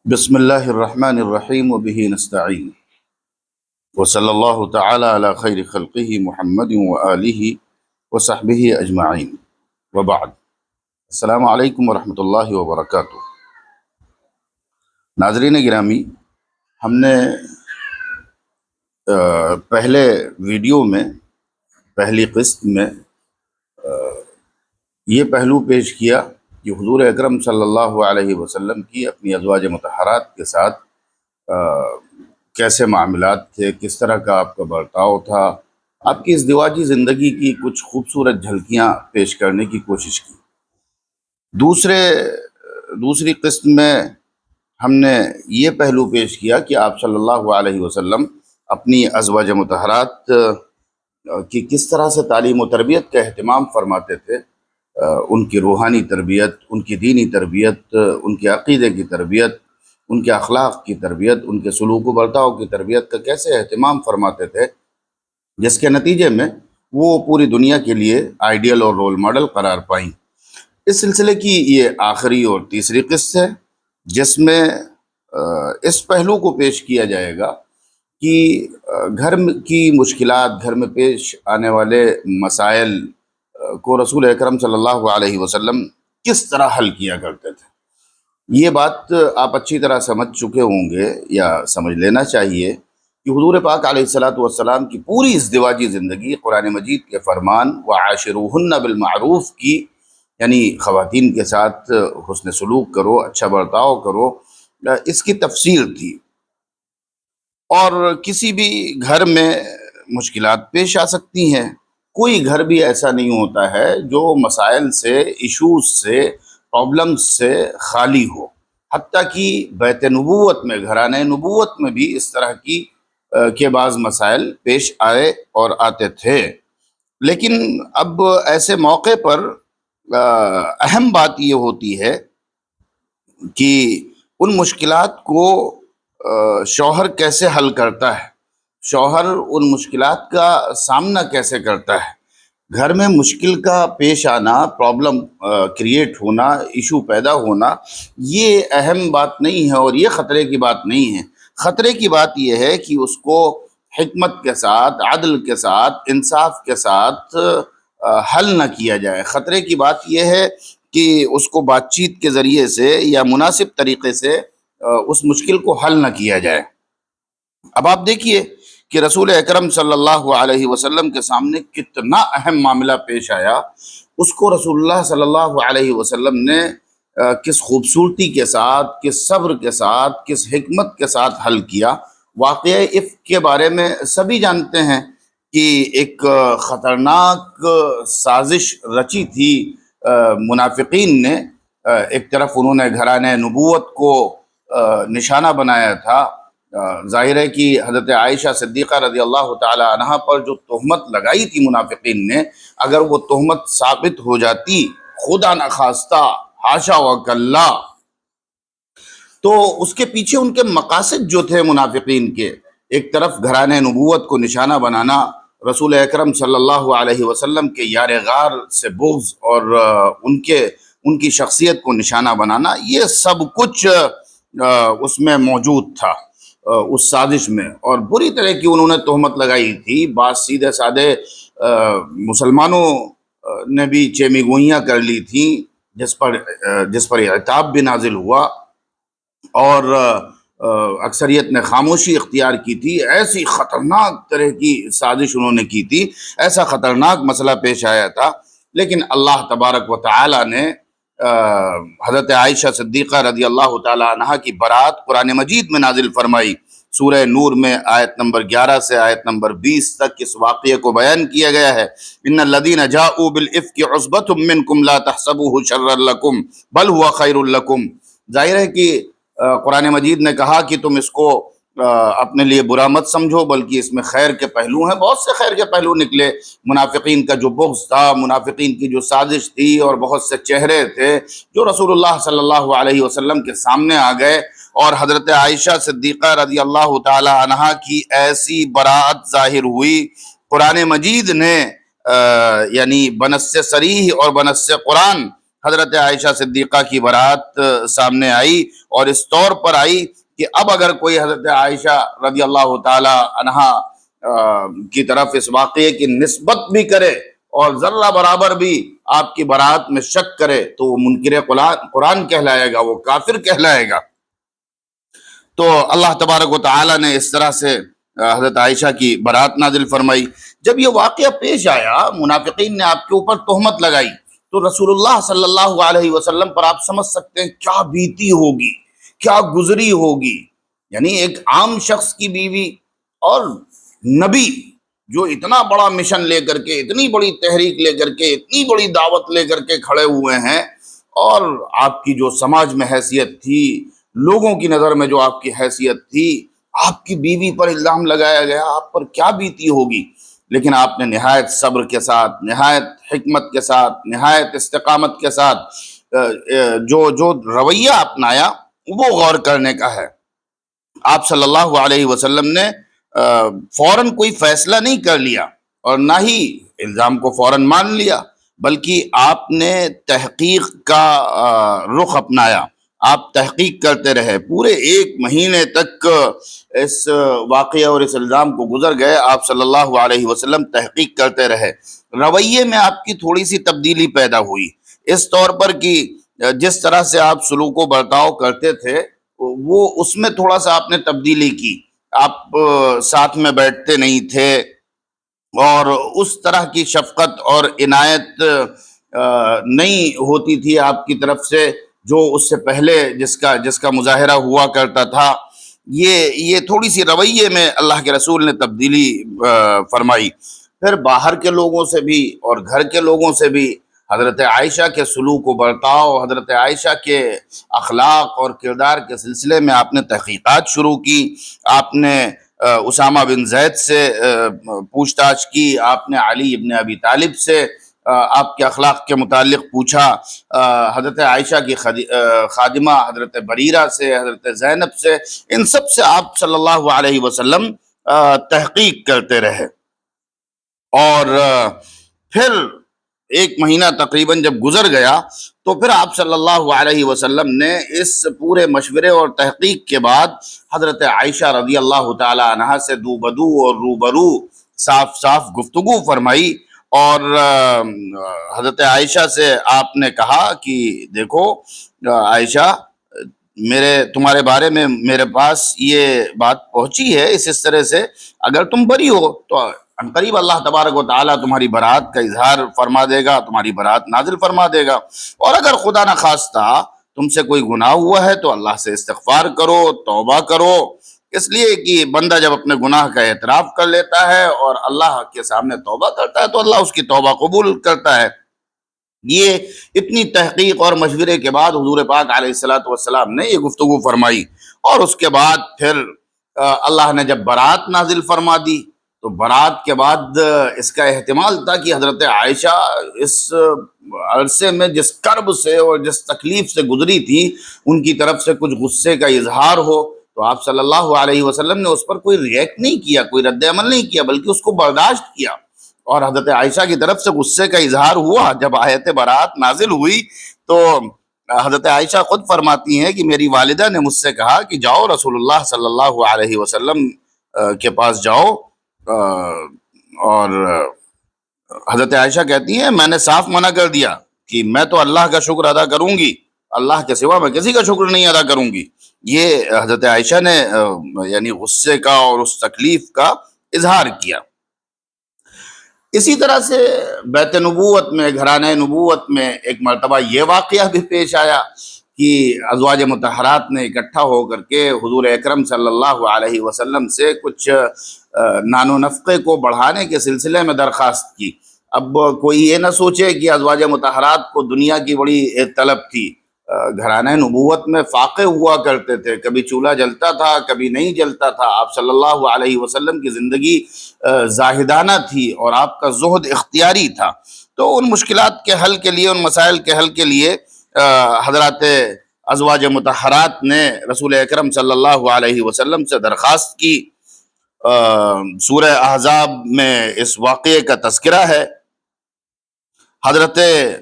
بسم اللہ الرحمن الرحیم وبہ نستعین وصلی اللہ تعالی علی خیر خلقہ محمد وآلہ وصحبہ اجمعین وبعد۔ السلام علیکم ورحمۃ اللہ وبرکاتہ۔ ناظرین گرامی، ہم نے پہلے ویڈیو میں پہلی قسط میں یہ پہلو پیش کیا کہ حضور اکرم صلی اللہ علیہ وسلم کی اپنی ازواج مطہرات کے ساتھ کیسے معاملات تھے، کس طرح کا آپ کا برتاؤ تھا، آپ کی ازدواجی زندگی کی کچھ خوبصورت جھلکیاں پیش کرنے کی کوشش کی۔ دوسری قسط میں ہم نے یہ پہلو پیش کیا کہ آپ صلی اللہ علیہ وسلم اپنی ازواج مطہرات کی کس طرح سے تعلیم و تربیت کا اہتمام فرماتے تھے، ان کی روحانی تربیت، ان کی دینی تربیت، ان کے عقیدے کی تربیت، ان کے اخلاق کی تربیت، ان کے سلوک و برتاؤ کی تربیت کا کیسے اہتمام فرماتے تھے، جس کے نتیجے میں وہ پوری دنیا کے لیے آئیڈیل اور رول ماڈل قرار پائیں۔ اس سلسلے کی یہ آخری اور تیسری قسط ہے، جس میں اس پہلو کو پیش کیا جائے گا کہ گھر کی مشکلات، گھر میں پیش آنے والے مسائل کو رسول اکرم صلی اللہ علیہ وسلم کس طرح حل کیا کرتے تھے۔ یہ بات آپ اچھی طرح سمجھ چکے ہوں گے یا سمجھ لینا چاہیے کہ حضور پاک علیہ الصلاۃ والسلام کی پوری ازدواجی زندگی قرآن مجید کے فرمان وعاشروہن بالمعروف کی، یعنی خواتین کے ساتھ حسن سلوک کرو، اچھا برتاؤ کرو، اس کی تفسیر تھی۔ اور کسی بھی گھر میں مشکلات پیش آ سکتی ہیں، کوئی گھر بھی ایسا نہیں ہوتا ہے جو مسائل سے، ایشوز سے، پرابلمز سے خالی ہو۔ حتیٰ کہ بیت نبوت میں، گھرانے نبوت میں بھی اس طرح کی کے بعض مسائل پیش آئے اور آتے تھے۔ لیکن اب ایسے موقع پر اہم بات یہ ہوتی ہے کہ ان مشکلات کو شوہر کیسے حل کرتا ہے، شوہر ان مشکلات کا سامنا کیسے کرتا ہے۔ گھر میں مشکل کا پیش آنا، پرابلم کریٹ ہونا، ایشو پیدا ہونا، یہ اہم بات نہیں ہے اور یہ خطرے کی بات نہیں ہے۔ خطرے کی بات یہ ہے کہ اس کو حکمت کے ساتھ، عدل کے ساتھ، انصاف کے ساتھ حل نہ کیا جائے۔ خطرے کی بات یہ ہے کہ اس کو بات چیت کے ذریعے سے یا مناسب طریقے سے اس مشکل کو حل نہ کیا جائے۔ اب آپ دیکھیے کہ رسول اکرم صلی اللہ علیہ وسلم کے سامنے کتنا اہم معاملہ پیش آیا، اس کو رسول اللہ صلی اللہ علیہ وسلم نے کس خوبصورتی کے ساتھ، کس صبر کے ساتھ، کس حکمت کے ساتھ حل کیا۔ واقعہ افک کے بارے میں سبھی جانتے ہیں کہ ایک خطرناک سازش رچی تھی منافقین نے۔ ایک طرف انہوں نے گھرانے نبوت کو نشانہ بنایا تھا۔ ظاہر ہے کہ حضرت عائشہ صدیقہ رضی اللہ تعالی عنہا پر جو تہمت لگائی تھی منافقین نے، اگر وہ تہمت ثابت ہو جاتی، خدا نخواستہ، حاشا وکلا، تو اس کے پیچھے ان کے مقاصد جو تھے منافقین کے، ایک طرف گھرانے نبوت کو نشانہ بنانا، رسول اکرم صلی اللہ علیہ وسلم کے یار غار سے بغض اور ان کی شخصیت کو نشانہ بنانا، یہ سب کچھ اس میں موجود تھا، اس سازش میں۔ اور بری طرح کی انہوں نے تہمت لگائی تھی۔ بعض سیدھے سادے مسلمانوں نے بھی چیمی گوئیاں کر لی تھیں، جس پر عتاب بھی نازل ہوا، اور اکثریت نے خاموشی اختیار کی تھی۔ ایسی خطرناک طرح کی سازش انہوں نے کی تھی، ایسا خطرناک مسئلہ پیش آیا تھا، لیکن اللہ تبارک و تعالی نے حضرت عائشہ صدیقہ رضی اللہ تعالی عنہا کی برات قرآن مجید میں نازل فرمائی۔ سورہ نور میں آیت نمبر 11 سے آیت نمبر 20 تک اس واقعے کو بیان کیا گیا ہے۔ ان الذین جاؤوا بالافک عصبۃ منکم لا تحسبوه شرا لکم بل هو خیر لکم۔ ظاہر ہے کہ قرآن مجید نے کہا کہ تم اس کو اپنے لیے برا مت سمجھو، بلکہ اس میں خیر کے پہلو ہیں۔ بہت سے خیر کے پہلو نکلے۔ منافقین کا جو بغض تھا، منافقین کی جو سازش تھی، اور بہت سے چہرے تھے جو رسول اللہ صلی اللہ علیہ وسلم کے سامنے آ گئے، اور حضرت عائشہ صدیقہ رضی اللہ تعالی عنہا کی ایسی براءت ظاہر ہوئی۔ قرآن مجید نے یعنی بنص صریح اور بنص قرآن حضرت عائشہ صدیقہ کی برات سامنے آئی، اور اس طور پر آئی کہ اب اگر کوئی حضرت عائشہ رضی اللہ تعالی عنہا کی طرف اس واقعے کی نسبت بھی کرے اور ذرہ برابر بھی آپ کی برات میں شک کرے تو وہ منکر قرآن کہلائے گا، وہ کافر کہلائے گا۔ تو اللہ تبارک و تعالی نے اس طرح سے حضرت عائشہ کی برات نازل فرمائی۔ جب یہ واقعہ پیش آیا، منافقین نے آپ کے اوپر تہمت لگائی، تو رسول اللہ صلی اللہ علیہ وسلم پر آپ سمجھ سکتے ہیں کیا بیتی ہوگی، کیا گزری ہوگی۔ یعنی ایک عام شخص کی بیوی اور نبی جو اتنا بڑا مشن لے کر کے، اتنی بڑی تحریک لے کر کے، اتنی بڑی دعوت لے کر کے کھڑے ہوئے ہیں، اور آپ کی جو سماج میں حیثیت تھی، لوگوں کی نظر میں جو آپ کی حیثیت تھی، آپ کی بیوی پر الزام لگایا گیا، آپ پر کیا بیتی ہوگی۔ لیکن آپ نے نہایت صبر کے ساتھ، نہایت حکمت کے ساتھ، نہایت استقامت کے ساتھ جو رویہ اپنایا وہ غور کرنے کا ہے۔ آپ صلی اللہ علیہ وسلم نے فوراً کوئی فیصلہ نہیں کر لیا اور نہ ہی الزام کو فوراً مان لیا، بلکہ آپ نے تحقیق کا رخ اپنایا۔ آپ تحقیق کرتے رہے، پورے 1 مہینے تک اس واقعہ اور اس الزام کو گزر گئے، آپ صلی اللہ علیہ وسلم تحقیق کرتے رہے۔ رویے میں آپ کی تھوڑی سی تبدیلی پیدا ہوئی، اس طور پر کہ جس طرح سے آپ سلوک و برتاؤ کرتے تھے وہ اس میں تھوڑا سا آپ نے تبدیلی کی۔ آپ ساتھ میں بیٹھتے نہیں تھے، اور اس طرح کی شفقت اور عنایت نہیں ہوتی تھی آپ کی طرف سے جو اس سے پہلے جس کا مظاہرہ ہوا کرتا تھا۔ یہ تھوڑی سی رویے میں اللہ کے رسول نے تبدیلی فرمائی۔ پھر باہر کے لوگوں سے بھی اور گھر کے لوگوں سے بھی حضرت عائشہ کے سلوک و برتاؤ، حضرت عائشہ کے اخلاق اور کردار کے سلسلے میں آپ نے تحقیقات شروع کی۔ آپ نے اسامہ بن زید سے پوچھ تاچھ کی، آپ نے علی ابن ابی طالب سے آپ کے اخلاق کے متعلق پوچھا، حضرت عائشہ کی خادمہ حضرت بریرہ سے، حضرت زینب سے، ان سب سے آپ صلی اللہ علیہ وسلم تحقیق کرتے رہے۔ اور پھر 1 مہینہ تقریباً جب گزر گیا تو پھر آپ صلی اللہ علیہ وسلم نے اس پورے مشورے اور تحقیق کے بعد حضرت عائشہ رضی اللہ تعالی عنہا سے دو بدو اور روبرو صاف صاف گفتگو فرمائی، اور حضرت عائشہ سے آپ نے کہا کہ دیکھو عائشہ، تمہارے بارے میں میرے پاس یہ بات پہنچی ہے اس طرح سے، اگر تم بری ہو تو عنقریب اللہ تبارک و تعالیٰ تمہاری برات کا اظہار فرما دے گا، تمہاری برات نازل فرما دے گا، اور اگر خدا نخواستہ تم سے کوئی گناہ ہوا ہے تو اللہ سے استغفار کرو، توبہ کرو، اس لیے کہ بندہ جب اپنے گناہ کا اعتراف کر لیتا ہے اور اللہ کے سامنے توبہ کرتا ہے تو اللہ اس کی توبہ قبول کرتا ہے۔ یہ اتنی تحقیق اور مشورے کے بعد حضور پاک علیہ الصلوۃ والسلام نے یہ گفتگو فرمائی، اور اس کے بعد پھر اللہ نے جب برات نازل فرما دی تو برات کے بعد اس کا احتمال تھا کہ حضرت عائشہ اس عرصے میں جس کرب سے اور جس تکلیف سے گزری تھی ان کی طرف سے کچھ غصے کا اظہار ہو، تو آپ صلی اللہ علیہ وسلم نے اس پر کوئی ریئیکٹ نہیں کیا، کوئی رد عمل نہیں کیا، بلکہ اس کو برداشت کیا۔ اور حضرت عائشہ کی طرف سے غصے کا اظہار ہوا جب آیت برات نازل ہوئی، تو حضرت عائشہ خود فرماتی ہیں کہ میری والدہ نے مجھ سے کہا کہ جاؤ رسول اللہ صلی اللہ علیہ وسلم کے پاس جاؤ، اور حضرت عائشہ کہتی ہیں میں نے صاف منع کر دیا کہ میں تو اللہ کا شکر ادا کروں گی، اللہ کے سوا میں کسی کا شکر نہیں ادا کروں گی۔ یہ حضرت عائشہ نے یعنی غصے کا اور اس تکلیف کا اظہار کیا۔ اسی طرح سے بیت نبوت میں، گھرانہ نبوت میں ایک مرتبہ یہ واقعہ بھی پیش آیا کہ ازواج مطہرات نے اکٹھا ہو کر کے حضور اکرم صلی اللہ علیہ وسلم سے کچھ نان و نفقے کو بڑھانے کے سلسلے میں درخواست کی۔ اب کوئی یہ نہ سوچے کہ ازواج مطہرات کو دنیا کی بڑی طلب تھی، گھرانہ نبوت میں فاقے ہوا کرتے تھے، کبھی چولہا جلتا تھا کبھی نہیں جلتا تھا، آپ صلی اللہ علیہ وسلم کی زندگی زاہدانہ تھی اور آپ کا زہد اختیاری تھا۔ تو ان مشکلات کے حل کے لیے، ان مسائل کے حل کے لیے حضرات ازواج مطہرات نے رسول اکرم صلی اللہ علیہ وسلم سے درخواست کی۔ سورہ احزاب میں اس واقعے کا تذکرہ ہے۔ حضرت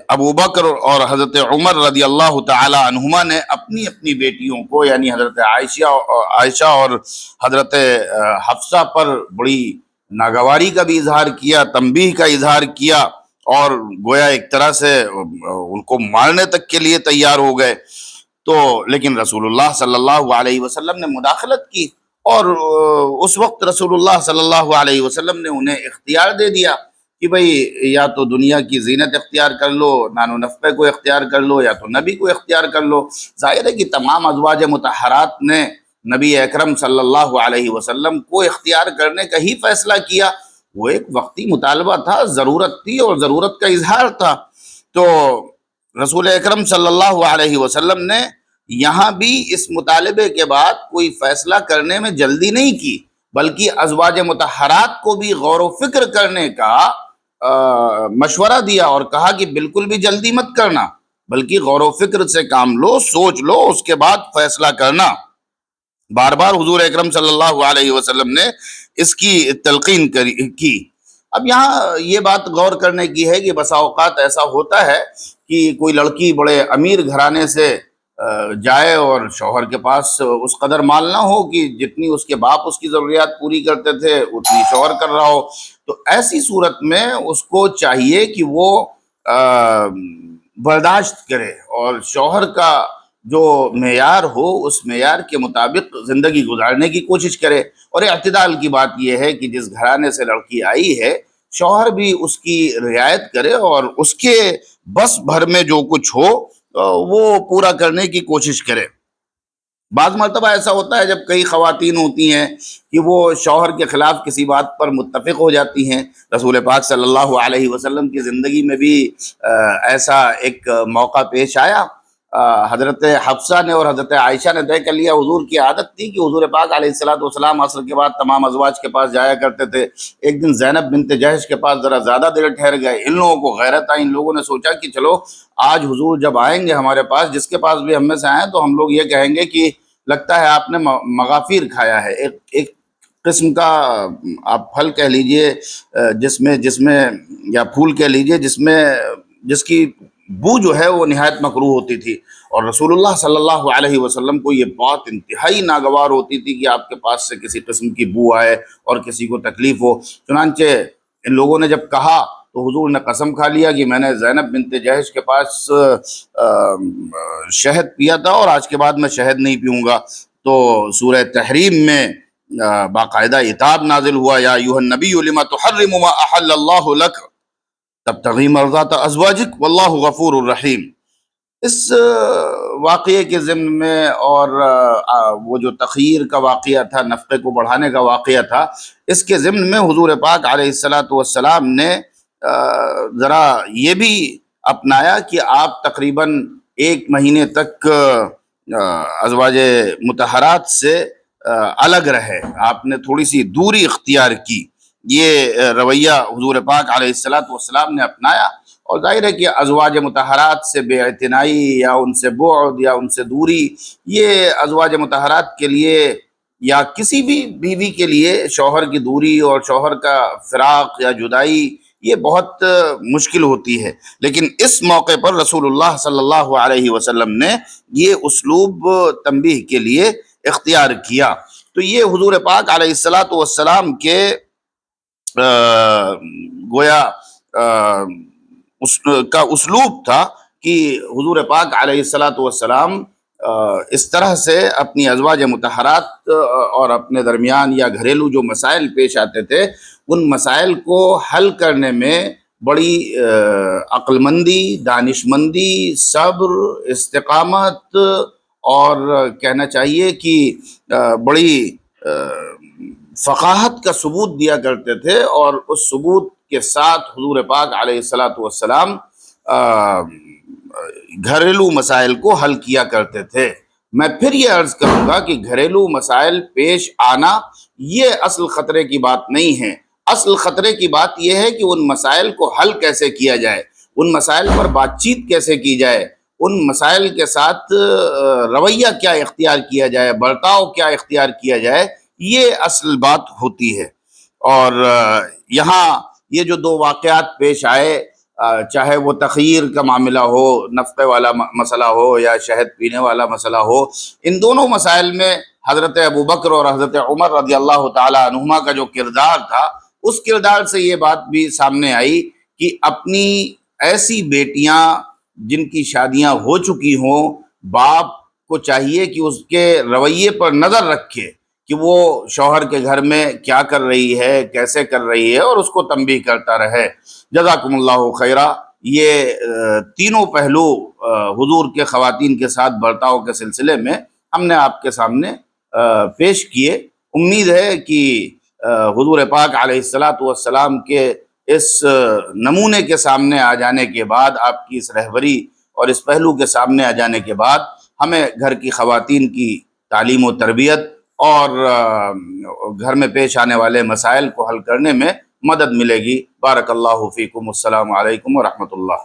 ابو بکر اور حضرت عمر رضی اللہ تعالی عنہما نے اپنی اپنی بیٹیوں کو، یعنی حضرت عائشہ اور حضرت حفصہ پر بڑی ناگواری کا بھی اظہار کیا، تنبیہ کا اظہار کیا، اور گویا ایک طرح سے ان کو مارنے تک کے لیے تیار ہو گئے۔ تو لیکن رسول اللہ صلی اللہ علیہ وسلم نے مداخلت کی، اور اس وقت رسول اللہ صلی اللہ علیہ وسلم نے انہیں اختیار دے دیا کہ بھئی یا تو دنیا کی زینت اختیار کر لو، نان و نفقے کو اختیار کر لو، یا تو نبی کو اختیار کر لو۔ ظاہر ہے کہ تمام ازواج مطہرات نے نبی اکرم صلی اللہ علیہ وسلم کو اختیار کرنے کا ہی فیصلہ کیا۔ وہ ایک وقتی مطالبہ تھا، ضرورت تھی اور ضرورت کا اظہار تھا۔ تو رسول اکرم صلی اللہ علیہ وسلم نے یہاں بھی اس مطالبے کے بعد کوئی فیصلہ کرنے میں جلدی نہیں کی، بلکہ ازواج مطہرات کو بھی غور و فکر کرنے کا مشورہ دیا، اور کہا کہ بالکل بھی جلدی مت کرنا، بلکہ غور و فکر سے کام لو، سوچ لو، اس کے بعد فیصلہ کرنا۔ بار بار حضور اکرم صلی اللہ علیہ وسلم نے اس کی تلقین کی۔ اب یہاں یہ بات غور کرنے کی ہے کہ بسا اوقات ایسا ہوتا ہے کہ کوئی لڑکی بڑے امیر گھرانے سے جائے اور شوہر کے پاس اس قدر مال نہ ہو کہ جتنی اس کے باپ اس کی ضروریات پوری کرتے تھے اتنی شوہر کر رہا ہو، تو ایسی صورت میں اس کو چاہیے کہ وہ برداشت کرے اور شوہر کا جو معیار ہو اس معیار کے مطابق زندگی گزارنے کی کوشش کرے۔ اور اعتدال کی بات یہ ہے کہ جس گھرانے سے لڑکی آئی ہے شوہر بھی اس کی رعایت کرے اور اس کے بس بھر میں جو کچھ ہو وہ پورا کرنے کی کوشش کرے۔ بعض مرتبہ ایسا ہوتا ہے جب کئی خواتین ہوتی ہیں کہ وہ شوہر کے خلاف کسی بات پر متفق ہو جاتی ہیں۔ رسول پاک صلی اللہ علیہ وسلم کی زندگی میں بھی ایسا ایک موقع پیش آیا۔ حضرت حفصہ نے اور حضرت عائشہ نے طے کر لیا، حضور کی عادت تھی کہ حضور پاک علیہ السلام عصر کے بعد تمام ازواج کے پاس جایا کرتے تھے۔ ایک دن زینب بنت جہش کے پاس ذرا زیادہ دیر ٹھہر گئے، ان لوگوں کو غیرت آئی، ان لوگوں نے سوچا کہ چلو آج حضور جب آئیں گے ہمارے پاس، جس کے پاس بھی ہم میں سے آئیں تو ہم لوگ یہ کہیں گے کہ لگتا ہے آپ نے مغافیر کھایا ہے، ایک قسم کا آپ پھل کہہ لیجئے جس میں یا پھول کہہ لیجئے جس کی بو جو ہے وہ نہایت مکروہ ہوتی تھی، اور رسول اللہ صلی اللہ علیہ وسلم کو یہ بات انتہائی ناگوار ہوتی تھی کہ آپ کے پاس سے کسی قسم کی بو آئے اور کسی کو تکلیف ہو۔ چنانچہ ان لوگوں نے جب کہا تو حضور نے قسم کھا لیا کہ میں نے زینب بنت جہش کے پاس شہد پیا تھا اور آج کے بعد میں شہد نہیں پیوں گا۔ تو سورہ تحریم میں باقاعدہ عتاب نازل ہوا، یا ایھا النبی لما تحرم ما احل اللہ لک تبتغی مرضات ازواجک واللہ غفور الرحیم۔ اس واقعے کے ضمن میں اور وہ جو تخییر کا واقعہ تھا، نفقے کو بڑھانے کا واقعہ تھا، اس کے ضمن میں حضور پاک علیہ السلام نے ذرا یہ بھی اپنایا کہ آپ تقریباً 1 مہینے تک ازواج مطہرات سے الگ رہے، آپ نے تھوڑی سی دوری اختیار کی۔ یہ رویہ حضور پاک علیہ السلام نے اپنایا، اور ظاہر ہے کہ ازواج مطہرات سے بے اعتنائی یا ان سے بعد یا ان سے دوری، یہ ازواج مطہرات کے لیے یا کسی بھی بیوی کے لیے شوہر کی دوری اور شوہر کا فراق یا جدائی یہ بہت مشکل ہوتی ہے۔ لیکن اس موقع پر رسول اللہ صلی اللہ علیہ وسلم نے یہ اسلوب تنبیہ کے لیے اختیار کیا۔ تو یہ حضور پاک علیہ السلام کے گویا اس کا اسلوب تھا کہ حضور پاک علیہ السلام اس طرح سے اپنی ازواج مطہرات اور اپنے درمیان یا گھریلو جو مسائل پیش آتے تھے ان مسائل کو حل کرنے میں بڑی عقل مندی، دانش مندی، صبر، استقامت اور کہنا چاہیے کہ بڑی فقاہت کا ثبوت دیا کرتے تھے، اور اس ثبوت کے ساتھ حضور پاک علیہ السلام گھریلو مسائل کو حل کیا کرتے تھے۔ میں پھر یہ عرض کروں گا کہ گھریلو مسائل پیش آنا یہ اصل خطرے کی بات نہیں ہے۔ اصل خطرے کی بات یہ ہے کہ ان مسائل کو حل کیسے کیا جائے، ان مسائل پر بات چیت کیسے کی جائے، ان مسائل کے ساتھ رویہ کیا اختیار کیا جائے، برتاؤ کیا اختیار کیا جائے، یہ اصل بات ہوتی ہے۔ اور یہاں یہ جو 2 واقعات پیش آئے چاہے وہ تخیر کا معاملہ ہو، نفقے والا مسئلہ ہو، یا شہد پینے والا مسئلہ ہو، ان دونوں مسائل میں حضرت ابوبکر اور حضرت عمر رضی اللہ تعالیٰ عنہما کا جو کردار تھا، اس کردار سے یہ بات بھی سامنے آئی کہ اپنی ایسی بیٹیاں جن کی شادیاں ہو چکی ہوں، باپ کو چاہیے کہ اس کے رویے پر نظر رکھے کہ وہ شوہر کے گھر میں کیا کر رہی ہے، کیسے کر رہی ہے، اور اس کو تنبیہ کرتا رہے۔ جزاکم اللہ خیرہ۔ یہ تینوں پہلو حضور کے خواتین کے ساتھ برتاؤ کے سلسلے میں ہم نے آپ کے سامنے پیش کیے۔ امید ہے کہ حضور پاک علیہ السلام کے اس نمونے کے سامنے آ جانے کے بعد، آپ کی اس رہبری اور اس پہلو کے سامنے آ جانے کے بعد، ہمیں گھر کی خواتین کی تعلیم و تربیت اور گھر میں پیش آنے والے مسائل کو حل کرنے میں مدد ملے گی۔ بارک اللہ فیکم۔ السلام علیکم ورحمۃ اللہ۔